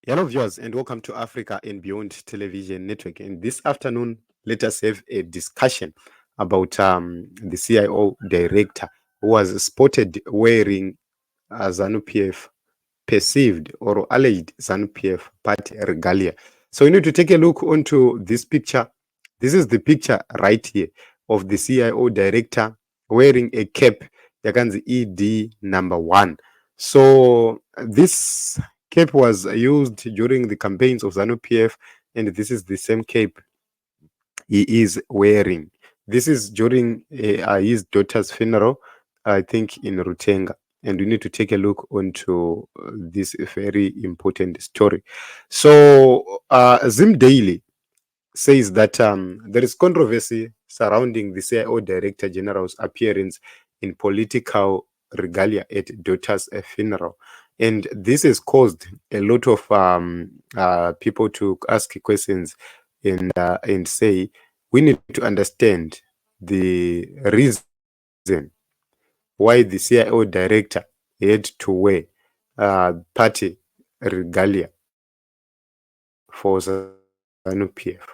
Hello, viewers, and welcome to Africa and Beyond Television Network. And this afternoon, let us have a discussion about the CIO Director who was spotted wearing ZANU PF perceived or alleged ZANU PF party regalia. So we need to take a look onto this picture. This is the picture right here of the CIO Director wearing a cap, yakanzi ED #1. So this cape was used during the campaigns of ZANU PF, and this is the same cape he is wearing. This is during his daughter's funeral, I think in Rutenga. And we need to take a look onto this very important story. So Zim Daily says that there is controversy surrounding the CIO Director General's appearance in political regalia at daughter's funeral. And this has caused a lot of people to ask questions and say, we need to understand the reason why the CIO Director had to wear party regalia for ZANU PF.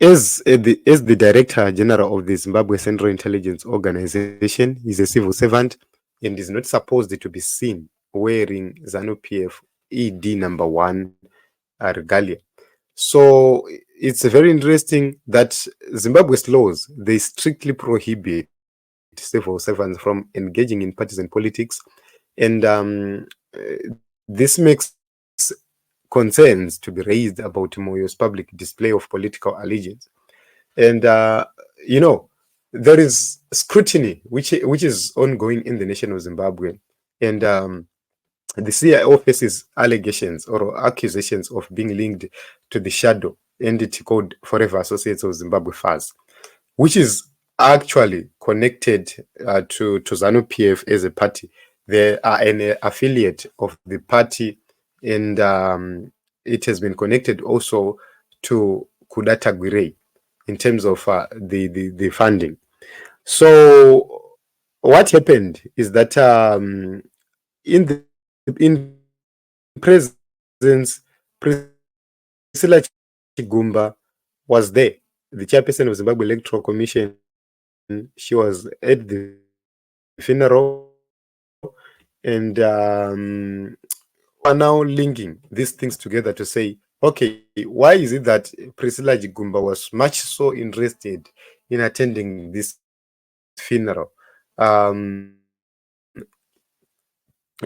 As the Director General of the Zimbabwe Central Intelligence Organization, he's a civil servant and is not supposed to be seen wearing ZANU PF ED #1 regalia. So it's very interesting that Zimbabwe's laws, they strictly prohibit civil servants from engaging in partisan politics, and this makes concerns to be raised about Moyo's public display of political allegiance. And there is scrutiny which is ongoing in the nation of Zimbabwe, and the CIO faces allegations or accusations of being linked to the shadow entity called Forever Associates of Zimbabwe FAS, which is actually connected to ZANU PF as a party. They are an affiliate of the party, and it has been connected also to Kudata Gwirei in terms of the funding. So what happened is that in presence, Priscilla Chigumba was there, the chairperson of Zimbabwe Electoral Commission. She was at the funeral, and are now linking these things together to say, okay, why is it that Priscilla Chigumba was much so interested in attending this funeral?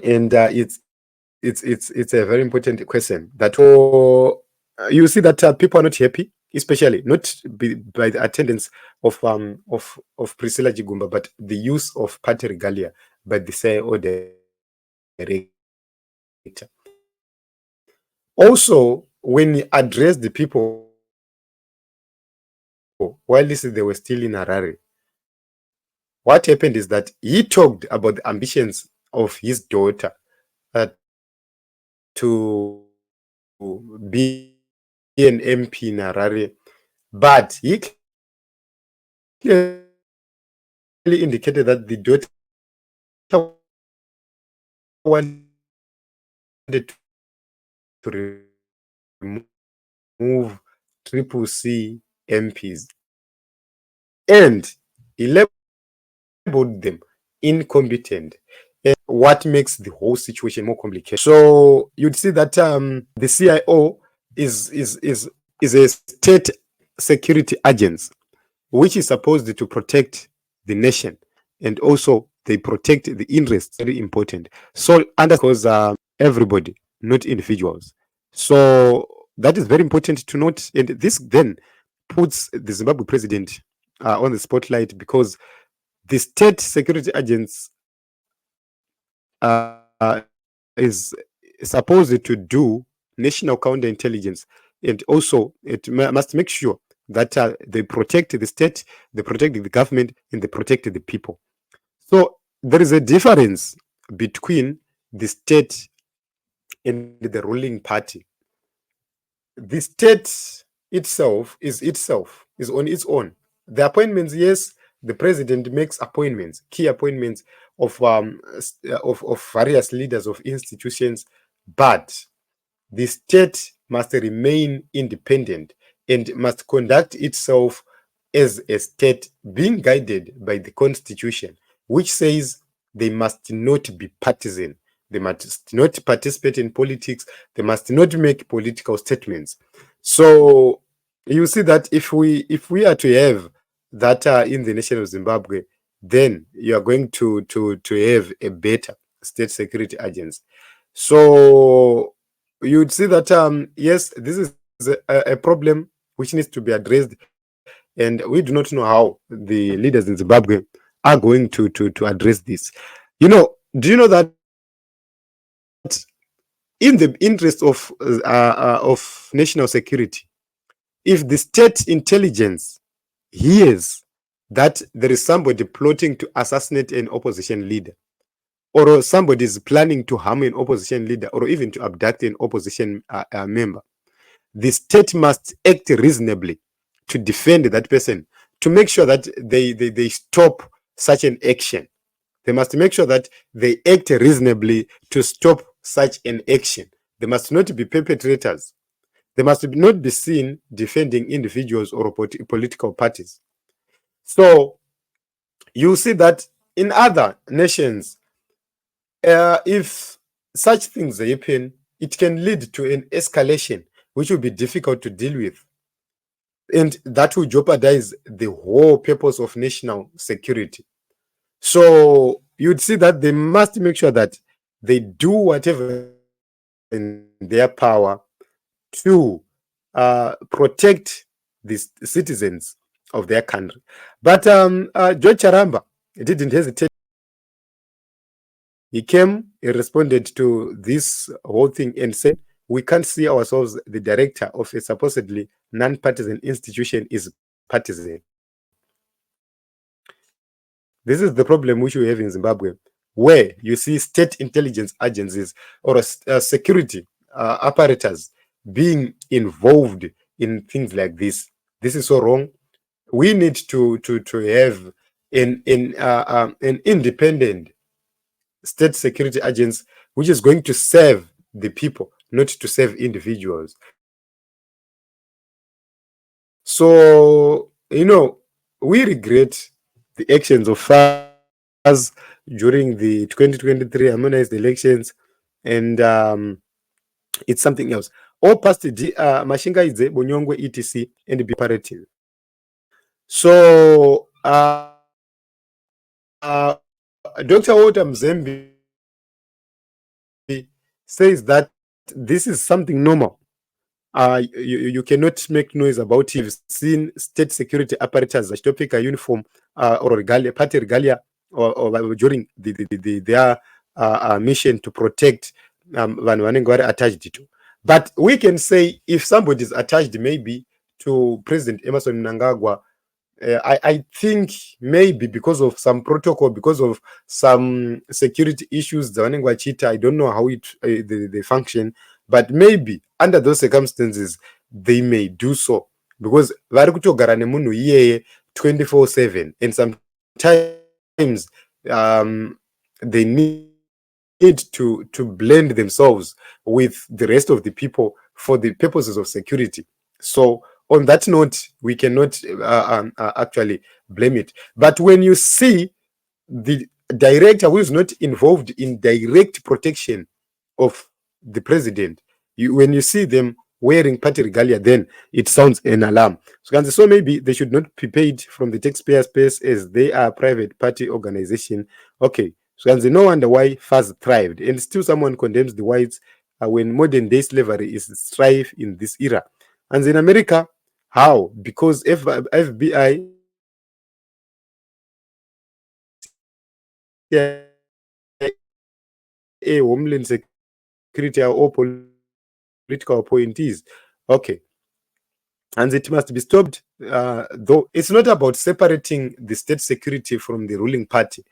And it's a very important question that you see that people are not happy, especially not by the attendance of Priscilla Chigumba, but the use of party regalia by the CIO Director. Also, when he addressed the people while they were still in Harare, what happened is that he talked about the ambitions of his daughter to be an MP in Harare, but he clearly indicated that the daughter wanted to remove triple C MPs, and he labeled them incompetent. And what makes the whole situation more complicated? So you'd see that the CIO is a state security agency which is supposed to protect the nation, and also they protect the interests. Very important. So because everybody, not individuals. So that is very important to note, and this then puts the Zimbabwe president on the spotlight, because the state security agents is supposed to do national counterintelligence, and also it must make sure that they protect the state, they protect the government, and they protect the people. So there is a difference between the state and the ruling party. The state itself is on its own. The appointments, yes, the president makes appointments, key appointments of various leaders of institutions, but the state must remain independent and must conduct itself as a state being guided by the constitution, which says they must not be partisan. They must not participate in politics. They must not make political statements. So you see that if we are to have that in the nation of Zimbabwe, then you are going to have a better state security agency. So you'd see that yes, this is a problem which needs to be addressed, and we do not know how the leaders in Zimbabwe are going to address this. Do you know that in the interest of national security, if the state intelligence hears that there is somebody plotting to assassinate an opposition leader, or somebody is planning to harm an opposition leader, or even to abduct an opposition member, the state must act reasonably to defend that person, to make sure that they stop such an action. They must make sure that they act reasonably to stop such an action. They must not be perpetrators. They must not be seen defending individuals or political parties. So you see that in other nations, if such things happen, it can lead to an escalation which will be difficult to deal with. And that will jeopardize the whole purpose of national security. So you'd see that they must make sure that they do whatever in their power to protect the citizens of their country. But George Charamba didn't hesitate. He came, he responded to this whole thing and said, we can't see ourselves, the director of a supposedly non-partisan institution is partisan. This is the problem which we have in Zimbabwe, where you see state intelligence agencies or security apparatus being involved in things like this. This is so wrong. We need to have an independent state security agency which is going to serve the people, not to serve individuals. So, we regret the actions of us during the 2023 harmonized elections, and it's something else. All past Mashinga Idze, Bonyongwe, etc., and be operative. So, Dr. Walter Mzembe says that this is something normal. You cannot make noise about it. You've seen state security apparatus that a uniform or regalia, party regalia, or during their mission to protect vanhu attached to. But we can say if somebody is attached maybe to President Emerson Mnangagwa, I think maybe because of some protocol, because of some security issues, I don't know how they function, but maybe under those circumstances, they may do so. Because 24/7, and sometimes they need to blend themselves with the rest of the people for the purposes of security. So on that note, we cannot actually blame it. But when you see the director who is not involved in direct protection of the president, when you see them wearing party regalia, then it sounds an alarm. So maybe they should not be paid from the taxpayer space as they are a private party organization. Okay, so no wonder why FAS thrived, and still someone condemns the whites when modern day slavery is strife in this era. And in America, how? Because FBI, Homeland Security are all political appointees. Okay. And it must be stopped, though it's not about separating the state security from the ruling party.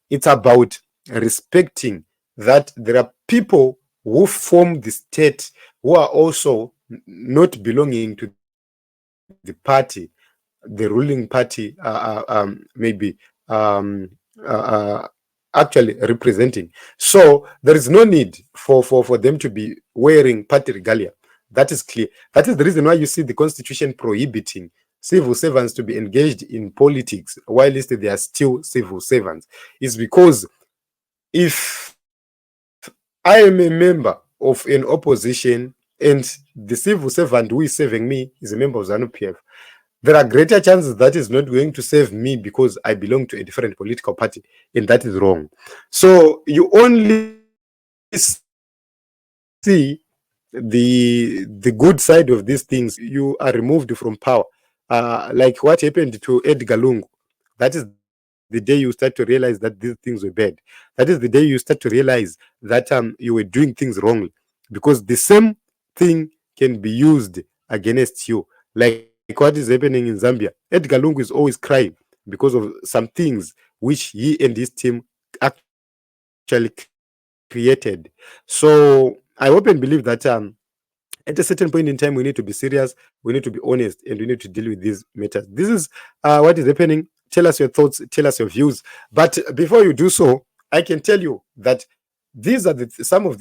It's about respecting that there are people who form the state who are also not belonging to the party, the ruling party, maybe actually representing. So there is no need for them to be wearing party regalia. That is clear. That is the reason why you see the constitution prohibiting civil servants to be engaged in politics while they are still civil servants. Is because if I am a member of an opposition and the civil servant who is serving me is a member of ZANU PF, there are greater chances that is not going to serve me because I belong to a different political party, and that is wrong. So you only see the good side of these things. You are removed from power, like what happened to Edgar Lungu. That is the day you start to realize that these things were bad. That is the day you start to realize that you were doing things wrongly, because the same thing can be used against you. Like what is happening in Zambia. Edgar Lungu is always crying because of some things which he and his team actually created. So I hope and believe that at a certain point in time, we need to be serious, we need to be honest, and we need to deal with these matters. This is what is happening. Tell us your thoughts, tell us your views. But before you do so, I can tell you that these are some of the